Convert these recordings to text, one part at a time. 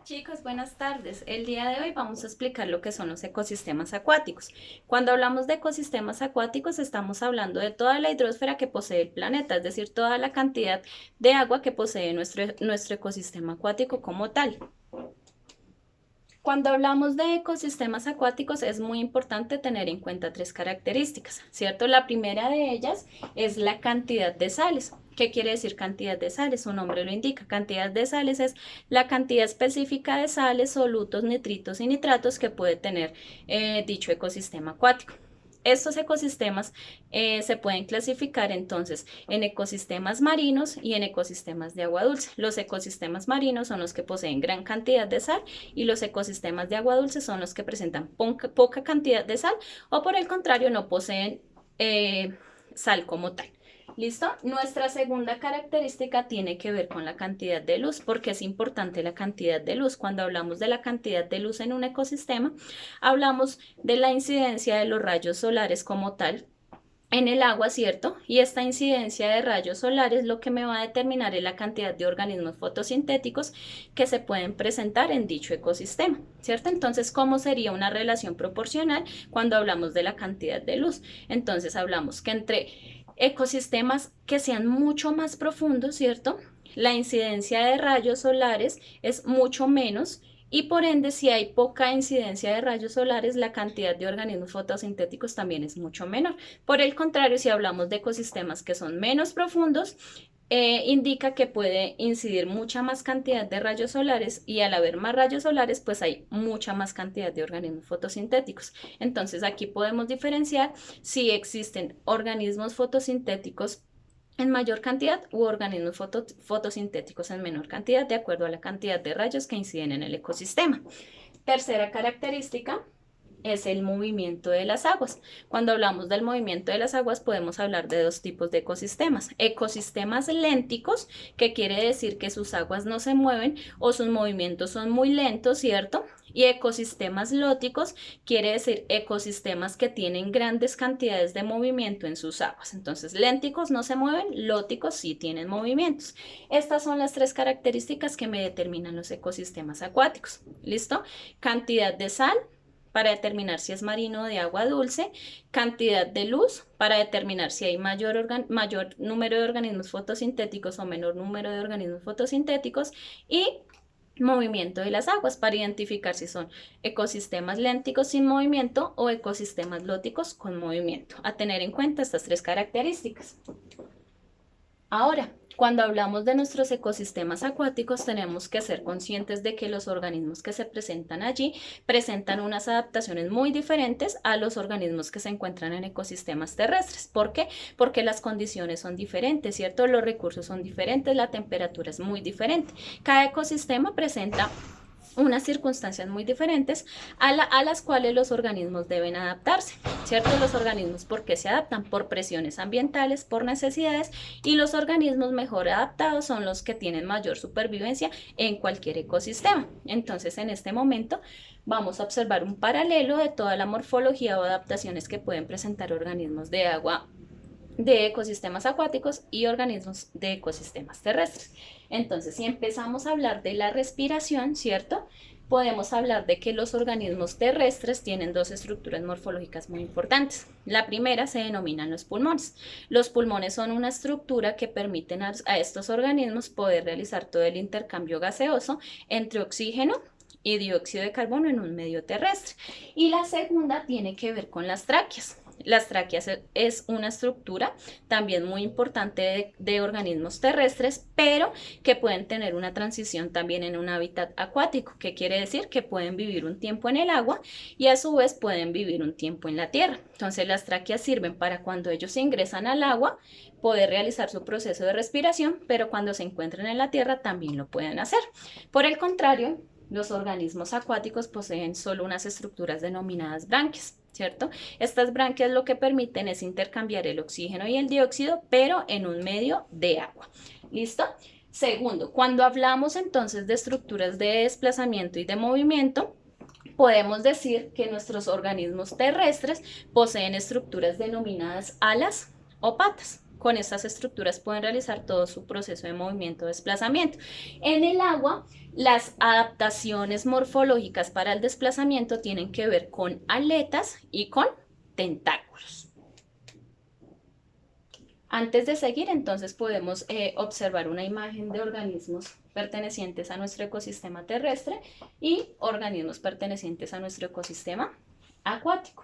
Chicos, buenas tardes. El día de hoy vamos a explicar lo que son los ecosistemas acuáticos. Cuando hablamos de ecosistemas acuáticos, estamos hablando de toda la hidrosfera que posee el planeta, es decir, toda la cantidad de agua que posee nuestro ecosistema acuático como tal. Cuando hablamos de ecosistemas acuáticos es muy importante tener en cuenta tres características, ¿cierto? La primera de ellas es la cantidad de sales. ¿Qué quiere decir cantidad de sales? Su nombre lo indica. Cantidad de sales es la cantidad específica de sales, solutos, nitritos y nitratos que puede tener dicho ecosistema acuático. Estos ecosistemas se pueden clasificar entonces en ecosistemas marinos y en ecosistemas de agua dulce. Los ecosistemas marinos son los que poseen gran cantidad de sal y los ecosistemas de agua dulce son los que presentan poca cantidad de sal o por el contrario no poseen sal como tal. ¿Listo? Nuestra segunda característica tiene que ver con la cantidad de luz, porque es importante la cantidad de luz. Cuando hablamos de la cantidad de luz en un ecosistema, hablamos de la incidencia de los rayos solares como tal en el agua, ¿cierto? Y esta incidencia de rayos solares lo que me va a determinar es la cantidad de organismos fotosintéticos que se pueden presentar en dicho ecosistema, ¿cierto? Entonces, ¿cómo sería una relación proporcional cuando hablamos de la cantidad de luz? Entonces, hablamos que entre ecosistemas que sean mucho más profundos, ¿cierto? La incidencia de rayos solares es mucho menos y por ende, si hay poca incidencia de rayos solares, la cantidad de organismos fotosintéticos también es mucho menor. Por el contrario, si hablamos de ecosistemas que son menos profundos, indica que puede incidir mucha más cantidad de rayos solares y al haber más rayos solares, pues hay mucha más cantidad de organismos fotosintéticos. Entonces aquí podemos diferenciar si existen organismos fotosintéticos en mayor cantidad u organismos fotosintéticos en menor cantidad de acuerdo a la cantidad de rayos que inciden en el ecosistema. Tercera característica es el movimiento de las aguas. Cuando hablamos del movimiento de las aguas podemos hablar de dos tipos de ecosistemas. Ecosistemas lénticos, que quiere decir que sus aguas no se mueven o sus movimientos son muy lentos, ¿cierto? Y ecosistemas lóticos quiere decir ecosistemas que tienen grandes cantidades de movimiento en sus aguas. Entonces, lénticos no se mueven, lóticos sí tienen movimientos. Estas son las tres características que me determinan los ecosistemas acuáticos. ¿Listo? Cantidad de sal, para determinar si es marino o de agua dulce, cantidad de luz para determinar si hay mayor número de organismos fotosintéticos o menor número de organismos fotosintéticos y movimiento de las aguas para identificar si son ecosistemas lénticos sin movimiento o ecosistemas lóticos con movimiento. A tener en cuenta estas tres características. Ahora, cuando hablamos de nuestros ecosistemas acuáticos, tenemos que ser conscientes de que los organismos que se presentan allí presentan unas adaptaciones muy diferentes a los organismos que se encuentran en ecosistemas terrestres. ¿Por qué? Porque las condiciones son diferentes, ¿cierto? Los recursos son diferentes, la temperatura es muy diferente. Cada ecosistema presenta unas circunstancias muy diferentes a las cuales los organismos deben adaptarse, ¿cierto? Los organismos, ¿por qué se adaptan? Por presiones ambientales, por necesidades, y los organismos mejor adaptados son los que tienen mayor supervivencia en cualquier ecosistema. Entonces, en este momento vamos a observar un paralelo de toda la morfología o adaptaciones que pueden presentar organismos de agua, de ecosistemas acuáticos y organismos de ecosistemas terrestres. Entonces, si empezamos a hablar de la respiración, ¿cierto? Podemos hablar de que los organismos terrestres tienen dos estructuras morfológicas muy importantes. La primera se denominan los pulmones. Los pulmones son una estructura que permiten a estos organismos poder realizar todo el intercambio gaseoso entre oxígeno y dióxido de carbono en un medio terrestre. Y la segunda tiene que ver con las tráqueas. Las tráqueas es una estructura también muy importante de organismos terrestres, pero que pueden tener una transición también en un hábitat acuático, que quiere decir que pueden vivir un tiempo en el agua y a su vez pueden vivir un tiempo en la tierra. Entonces las tráqueas sirven para cuando ellos ingresan al agua poder realizar su proceso de respiración, pero cuando se encuentran en la tierra también lo pueden hacer. Por el contrario, los organismos acuáticos poseen solo unas estructuras denominadas branquias, ¿cierto? Estas branquias lo que permiten es intercambiar el oxígeno y el dióxido, pero en un medio de agua. ¿Listo? Segundo, cuando hablamos entonces de estructuras de desplazamiento y de movimiento, podemos decir que nuestros organismos terrestres poseen estructuras denominadas alas o patas. con estas estructuras pueden realizar todo su proceso de movimiento o desplazamiento. En el agua, las adaptaciones morfológicas para el desplazamiento tienen que ver con aletas y con tentáculos. Antes de seguir, entonces podemos observar una imagen de organismos pertenecientes a nuestro ecosistema terrestre y organismos pertenecientes a nuestro ecosistema acuático.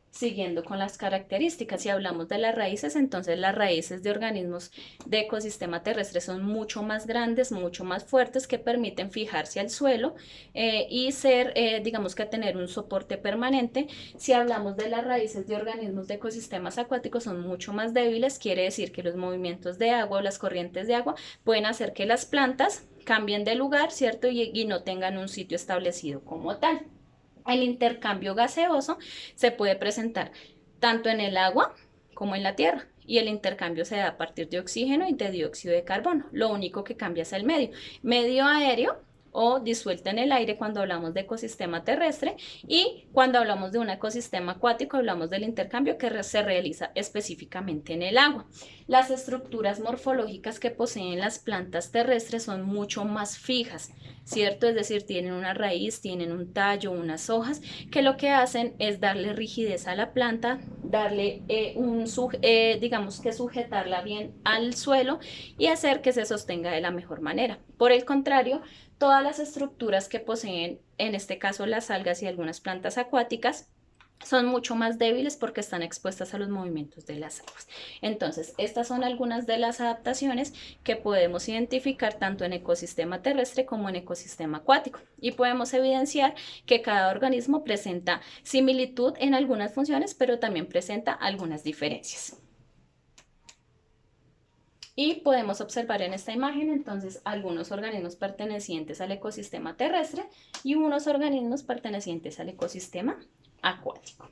Siguiendo con las características, si hablamos de las raíces, entonces las raíces de organismos de ecosistema terrestre son mucho más grandes, mucho más fuertes, que permiten fijarse al suelo y ser, digamos que tener un soporte permanente. Si hablamos de las raíces de organismos de ecosistemas acuáticos, son mucho más débiles, quiere decir que los movimientos de agua o las corrientes de agua pueden hacer que las plantas cambien de lugar, ¿cierto? Y no tengan un sitio establecido como tal. El intercambio gaseoso se puede presentar tanto en el agua como en la tierra, y el intercambio se da a partir de oxígeno y de dióxido de carbono. Lo único que cambia es el medio aéreo o disuelto en el aire cuando hablamos de ecosistema terrestre, y cuando hablamos de un ecosistema acuático hablamos del intercambio que se realiza específicamente en el agua. Las estructuras morfológicas que poseen las plantas terrestres son mucho más fijas, ¿cierto? Es decir, tienen una raíz, tienen un tallo, unas hojas, que lo que hacen es darle rigidez a la planta, darle digamos que sujetarla bien al suelo y hacer que se sostenga de la mejor manera. Por el contrario, todas las estructuras que poseen, en este caso las algas y algunas plantas acuáticas, son mucho más débiles porque están expuestas a los movimientos de las aguas. Entonces, estas son algunas de las adaptaciones que podemos identificar tanto en ecosistema terrestre como en ecosistema acuático, y podemos evidenciar que cada organismo presenta similitud en algunas funciones, pero también presenta algunas diferencias. Y podemos observar en esta imagen entonces algunos organismos pertenecientes al ecosistema terrestre y unos organismos pertenecientes al ecosistema acuático.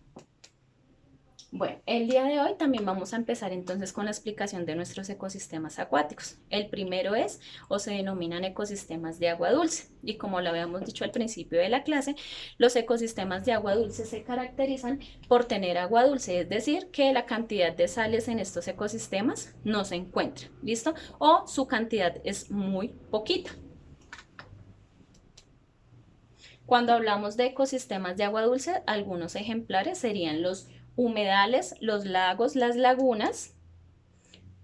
Bueno, el día de hoy también vamos a empezar entonces con la explicación de nuestros ecosistemas acuáticos. El primero es, o se denominan ecosistemas de agua dulce, y como lo habíamos dicho al principio de la clase, los ecosistemas de agua dulce se caracterizan por tener agua dulce, es decir, que la cantidad de sales en estos ecosistemas no se encuentra, ¿listo? O su cantidad es muy poquita. Cuando hablamos de ecosistemas de agua dulce, algunos ejemplares serían los humedales, los lagos, las lagunas.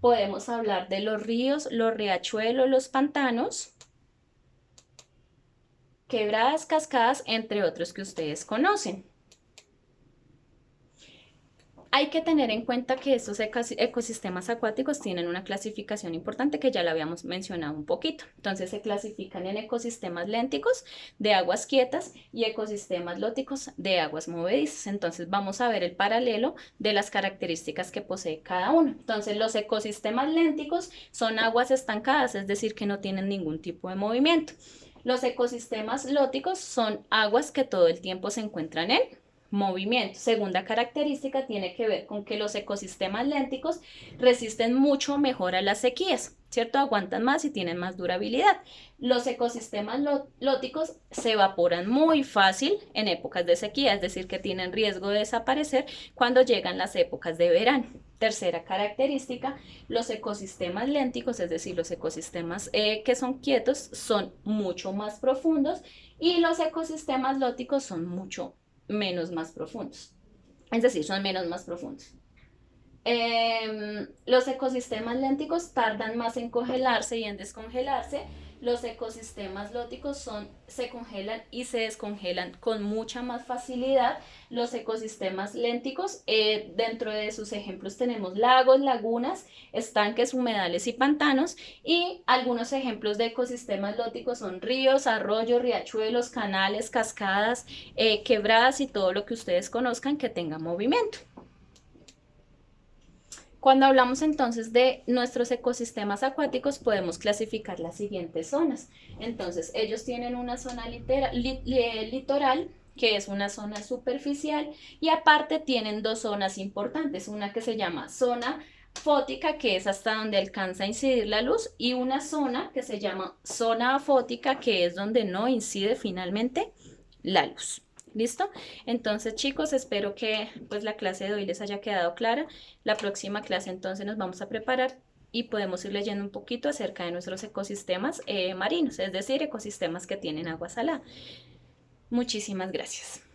Podemos hablar de los ríos, los riachuelos, los pantanos, quebradas, cascadas, entre otros que ustedes conocen. Hay que tener en cuenta que estos ecosistemas acuáticos tienen una clasificación importante que ya la habíamos mencionado un poquito. Entonces se clasifican en ecosistemas lénticos de aguas quietas y ecosistemas lóticos de aguas movedizas. Entonces vamos a ver el paralelo de las características que posee cada uno. Entonces los ecosistemas lénticos son aguas estancadas, es decir, que no tienen ningún tipo de movimiento. Los ecosistemas lóticos son aguas que todo el tiempo se encuentran en movimiento. Segunda característica tiene que ver con que los ecosistemas lénticos resisten mucho mejor a las sequías, ¿cierto? Aguantan más y tienen más durabilidad. Los ecosistemas lóticos se evaporan muy fácil en épocas de sequía, es decir, que tienen riesgo de desaparecer cuando llegan las épocas de verano. Tercera característica, los ecosistemas lénticos, es decir, los ecosistemas que son quietos, son mucho más profundos, y los ecosistemas lóticos son mucho más profundos, es decir, son más profundos. Los ecosistemas lénticos tardan más en congelarse y en descongelarse. Los ecosistemas lóticos se congelan y se descongelan con mucha más facilidad. Los ecosistemas lénticos, dentro de sus ejemplos tenemos lagos, lagunas, estanques, humedales y pantanos, y algunos ejemplos de ecosistemas lóticos son ríos, arroyos, riachuelos, canales, cascadas, quebradas y todo lo que ustedes conozcan que tenga movimiento. Cuando hablamos entonces de nuestros ecosistemas acuáticos, podemos clasificar las siguientes zonas. Entonces, ellos tienen una zona litoral, que es una zona superficial, y aparte tienen dos zonas importantes, una que se llama zona fótica, que es hasta donde alcanza a incidir la luz, y una zona que se llama zona afótica, que es donde no incide finalmente la luz. ¿Listo? Entonces, chicos, espero que pues la clase de hoy les haya quedado clara. La próxima clase entonces nos vamos a preparar y podemos ir leyendo un poquito acerca de nuestros ecosistemas marinos, es decir, ecosistemas que tienen agua salada. Muchísimas gracias.